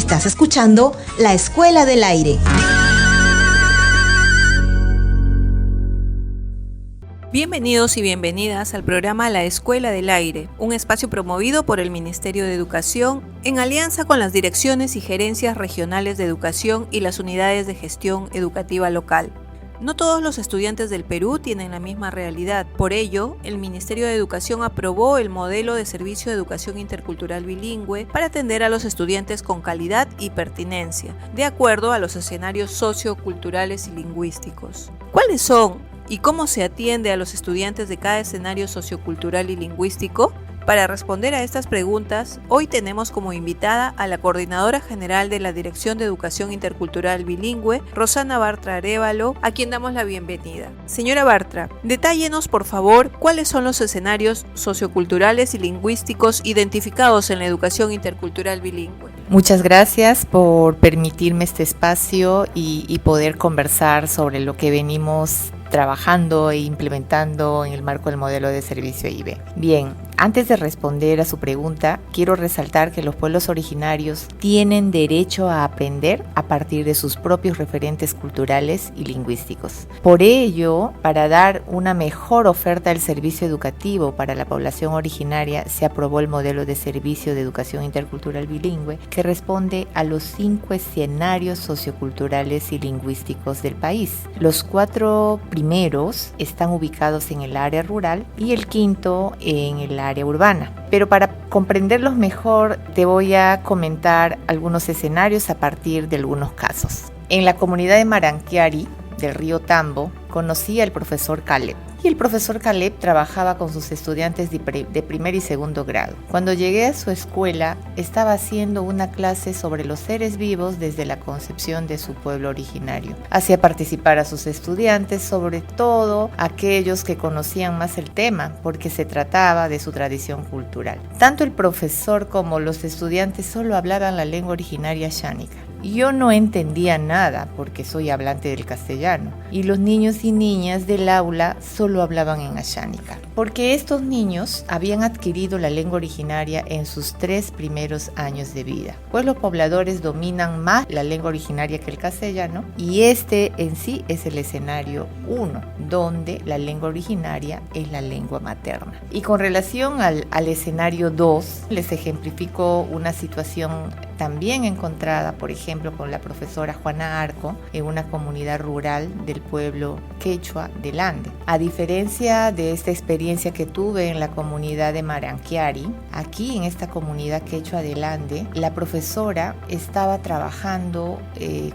Estás escuchando La Escuela del Aire. Bienvenidos y bienvenidas al programa La Escuela del Aire, un espacio promovido por el Ministerio de Educación en alianza con las direcciones y gerencias regionales de educación y las unidades de gestión educativa local. No todos los estudiantes del Perú tienen la misma realidad. Por ello, el Ministerio de Educación aprobó el modelo de servicio de educación intercultural bilingüe para atender a los estudiantes con calidad y pertinencia, de acuerdo a los escenarios socioculturales y lingüísticos. ¿Cuáles son y cómo se atiende a los estudiantes de cada escenario sociocultural y lingüístico? Para responder a estas preguntas, hoy tenemos como invitada a la Coordinadora General de la Dirección de Educación Intercultural Bilingüe, Rosana Bartra Arévalo, a quien damos la bienvenida. Señora Bartra, detállenos por favor cuáles son los escenarios socioculturales y lingüísticos identificados en la educación intercultural bilingüe. Muchas gracias por permitirme este espacio y poder conversar sobre lo que venimos trabajando e implementando en el marco del modelo de servicio IB. Bien, antes de responder a su pregunta, quiero resaltar que los pueblos originarios tienen derecho a aprender a partir de sus propios referentes culturales y lingüísticos. Por ello, para dar una mejor oferta del servicio educativo para la población originaria, se aprobó el modelo de servicio de educación intercultural bilingüe que responde a los 5 escenarios socioculturales y lingüísticos del país. Los 4 primeros están ubicados en el área rural y el quinto en el área urbana. Pero para comprenderlos mejor te voy a comentar algunos escenarios a partir de algunos casos. En la comunidad de Maranquiari, del río Tambo, conocí al profesor Caleb. Y el profesor Caleb trabajaba con sus estudiantes de primer y segundo grado. Cuando llegué a su escuela, estaba haciendo una clase sobre los seres vivos desde la concepción de su pueblo originario. Hacía participar a sus estudiantes, sobre todo aquellos que conocían más el tema, porque se trataba de su tradición cultural. Tanto el profesor como los estudiantes solo hablaban la lengua originaria xánica. Yo no entendía nada porque soy hablante del castellano y los niños y niñas del aula solo hablaban en axánica, porque estos niños habían adquirido la lengua originaria en sus 3 primeros años de vida, pues los pobladores dominan más la lengua originaria que el castellano y este en sí es el escenario 1, donde la lengua originaria es la lengua materna. Y con relación al escenario 2, les ejemplifico una situación también encontrada, por ejemplo, con la profesora Juana Arco en una comunidad rural del pueblo quechua del Ande. A diferencia de esta experiencia que tuve en la comunidad de Maranquiari, aquí en esta comunidad quechua del Ande, la profesora estaba trabajando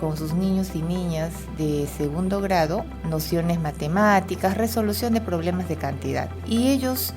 con sus niños y niñas de segundo grado, nociones matemáticas, resolución de problemas de cantidad. Y ellos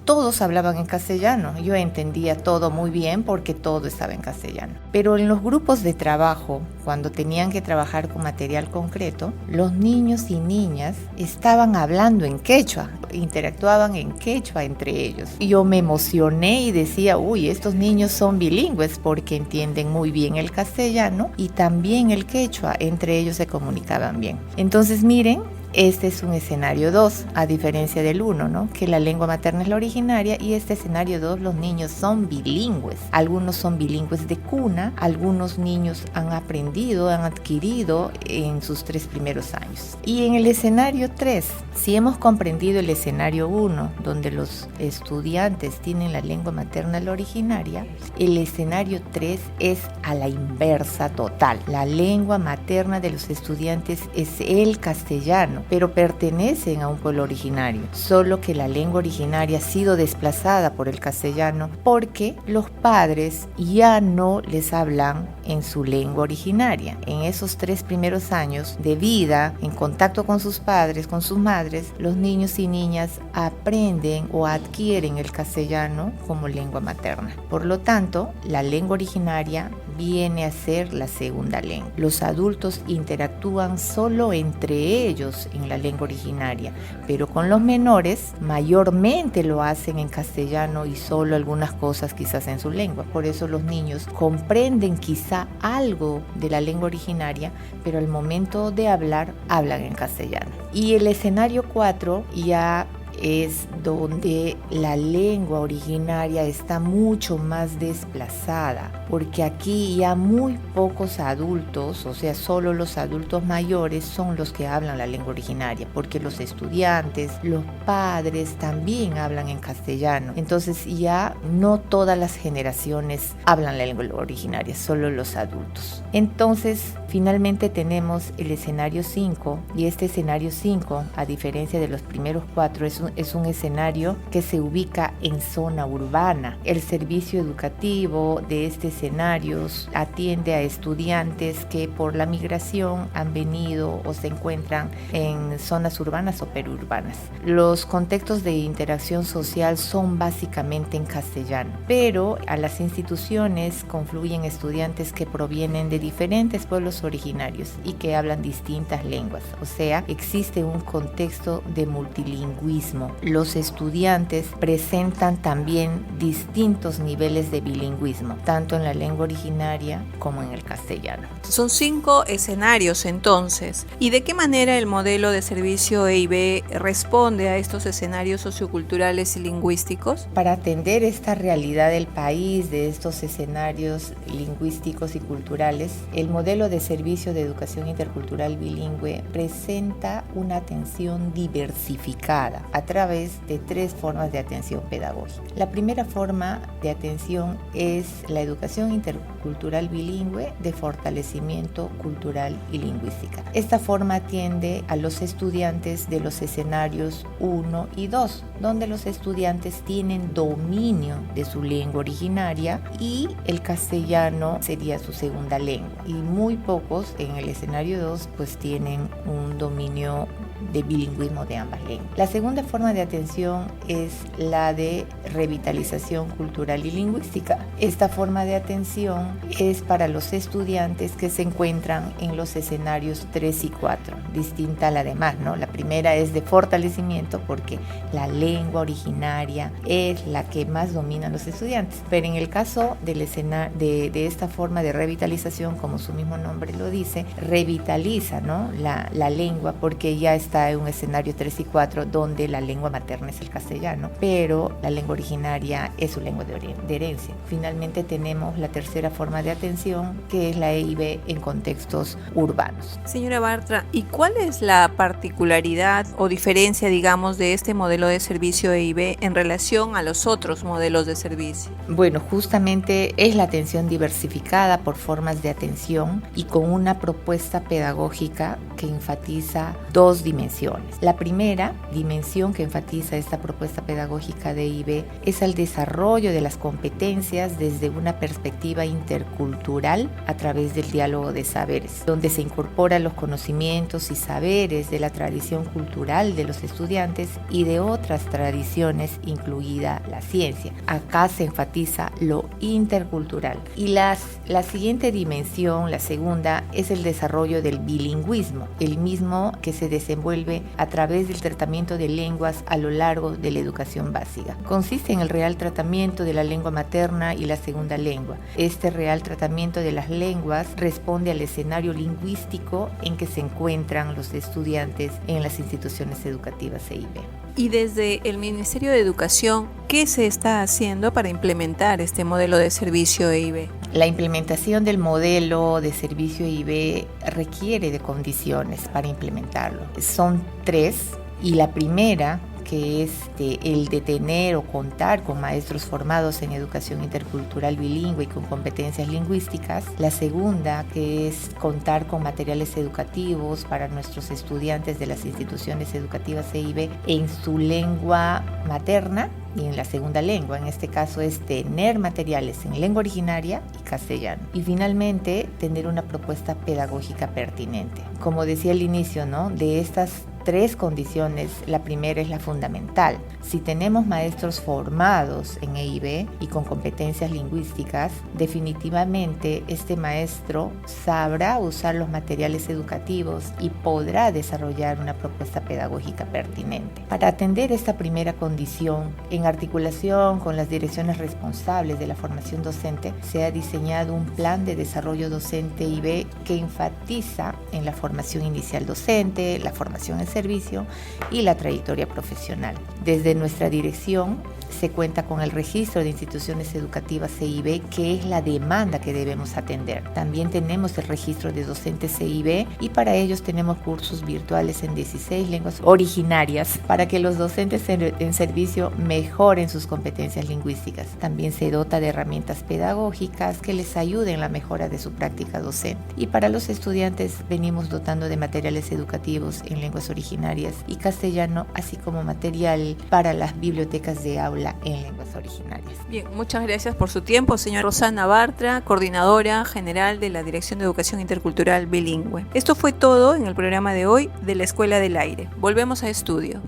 todos hablaban en castellano. Yo entendía todo muy bien porque todo estaba en castellano. Pero en los grupos de trabajo, cuando tenían que trabajar con material concreto, los niños y niñas estaban hablando en quechua, interactuaban en quechua entre ellos. Yo me emocioné y decía, estos niños son bilingües porque entienden muy bien el castellano y también el quechua, entre ellos se comunicaban bien. Entonces miren, este es un escenario 2, a diferencia del 1, ¿no? Que la lengua materna es la originaria y este escenario 2 los niños son bilingües. Algunos son bilingües de cuna, algunos niños han aprendido, han adquirido en sus 3 primeros años. Y en el escenario 3, si hemos comprendido el escenario 1, donde los estudiantes tienen la lengua materna la originaria, el escenario 3 es a la inversa total. La lengua materna de los estudiantes es el castellano, pero pertenecen a un pueblo originario, solo que la lengua originaria ha sido desplazada por el castellano porque los padres ya no les hablan en su lengua originaria. En esos 3 primeros años de vida, en contacto con sus padres, con sus madres, los niños y niñas aprenden o adquieren el castellano como lengua materna. Por lo tanto, la lengua originaria viene a ser la segunda lengua. Los adultos interactúan solo entre ellos en la lengua originaria, pero con los menores mayormente lo hacen en castellano y solo algunas cosas quizás en su lengua. Por eso los niños comprenden quizá algo de la lengua originaria, pero al momento de hablar, hablan en castellano. Y el escenario 4 ya es donde la lengua originaria está mucho más desplazada, porque aquí ya muy pocos adultos, o sea, solo los adultos mayores son los que hablan la lengua originaria, porque los estudiantes, los padres también hablan en castellano. Entonces ya no todas las generaciones hablan la lengua originaria, solo los adultos. Entonces, finalmente tenemos el escenario 5, y este escenario 5, a diferencia de los primeros 4, es un escenario que se ubica en zona urbana. El servicio educativo de este escenario atiende a estudiantes que por la migración han venido o se encuentran en zonas urbanas o periurbanas. Los contextos de interacción social son básicamente en castellano, pero a las instituciones confluyen estudiantes que provienen de diferentes pueblos originarios y que hablan distintas lenguas, o sea, existe un contexto de multilingüismo. Los estudiantes presentan también distintos niveles de bilingüismo, tanto en la lengua originaria como en el castellano. Son 5 escenarios entonces. ¿Y de qué manera el modelo de servicio EIB responde a estos escenarios socioculturales y lingüísticos? Para atender esta realidad del país, de estos escenarios lingüísticos y culturales, el modelo de servicio de educación intercultural bilingüe presenta una atención diversificada a través de 3 formas de atención pedagógica. La primera forma de atención es la educación intercultural bilingüe de fortalecimiento cultural y lingüística. Esta forma atiende a los estudiantes de los escenarios 1 y 2, donde los estudiantes tienen dominio de su lengua originaria y el castellano sería su segunda lengua. Y muy pocos en el escenario 2 pues tienen un dominio de bilingüismo de ambas lenguas. La segunda forma de atención es la de revitalización cultural y lingüística. Esta forma de atención es para los estudiantes que se encuentran en los escenarios 3 y 4, distinta a la demás, ¿no? La primera es de fortalecimiento porque la lengua originaria es la que más dominan los estudiantes, pero en el caso del de esta forma de revitalización, como su mismo nombre lo dice, revitaliza, ¿no? la lengua, porque ya está en un escenario 3 y 4 donde la lengua materna es el castellano, pero la lengua originaria es su lengua de herencia. Finalmente tenemos la tercera forma de atención, que es la EIB en contextos urbanos. Señora Bartra, ¿y cuál es la particularidad o diferencia, digamos, de este modelo de servicio EIB en relación a los otros modelos de servicio? Bueno, justamente es la atención diversificada por formas de atención y con una propuesta pedagógica que enfatiza 2 dimensiones. La primera dimensión que enfatiza esta propuesta pedagógica de EIB es el desarrollo de las competencias desde una perspectiva intercultural a través del diálogo de saberes, donde se incorporan los conocimientos y saberes de la tradición cultural de los estudiantes y de otras tradiciones, incluida la ciencia. Acá se enfatiza lo intercultural. Y la siguiente dimensión, la segunda, es el desarrollo del bilingüismo, el mismo que se desenvuelve a través del tratamiento de lenguas a lo largo de la educación básica. Consiste en el real tratamiento de la lengua materna y la segunda lengua. Este real tratamiento de las lenguas responde al escenario lingüístico en que se encuentran los estudiantes en las instituciones educativas EIB. Y desde el Ministerio de Educación, ¿qué se está haciendo para implementar este modelo de servicio EIB? La implementación del modelo de servicio EIB requiere de condiciones para implementarlo. Son 3, y la primera, que es el de tener o contar con maestros formados en educación intercultural bilingüe y con competencias lingüísticas. La segunda, que es contar con materiales educativos para nuestros estudiantes de las instituciones educativas EIB en su lengua materna y en la segunda lengua. En este caso es tener materiales en lengua originaria y castellano. Y finalmente, tener una propuesta pedagógica pertinente. Como decía al inicio, ¿no? De estas 3 condiciones, la primera es la fundamental. Si tenemos maestros formados en EIB y con competencias lingüísticas, definitivamente este maestro sabrá usar los materiales educativos y podrá desarrollar una propuesta pedagógica pertinente. Para atender esta primera condición, En articulación con las direcciones responsables de la formación docente, se ha diseñado un plan de desarrollo docente IB que enfatiza en la formación inicial docente, la formación en servicio y la trayectoria profesional. Desde nuestra dirección se cuenta con el registro de instituciones educativas CIB, que es la demanda que debemos atender. También tenemos el registro de docentes CIB y para ellos tenemos cursos virtuales en 16 lenguas originarias para que los docentes en servicio mejoren sus competencias lingüísticas. También se dota de herramientas pedagógicas que les ayuden en la mejora de su práctica docente. Y para los estudiantes venimos dotando de materiales educativos en lenguas originarias y castellano, así como material para las bibliotecas de aula en lenguas originarias. Bien, muchas gracias por su tiempo, señora Rosana Bartra, coordinadora general de la Dirección de Educación Intercultural Bilingüe. Esto fue todo en el programa de hoy de la Escuela del Aire. Volvemos a estudio.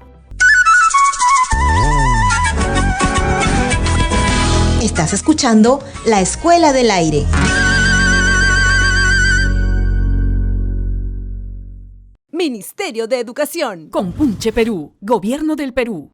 Estás escuchando La Escuela del Aire. Ministerio de Educación. Compunche Perú. Gobierno del Perú.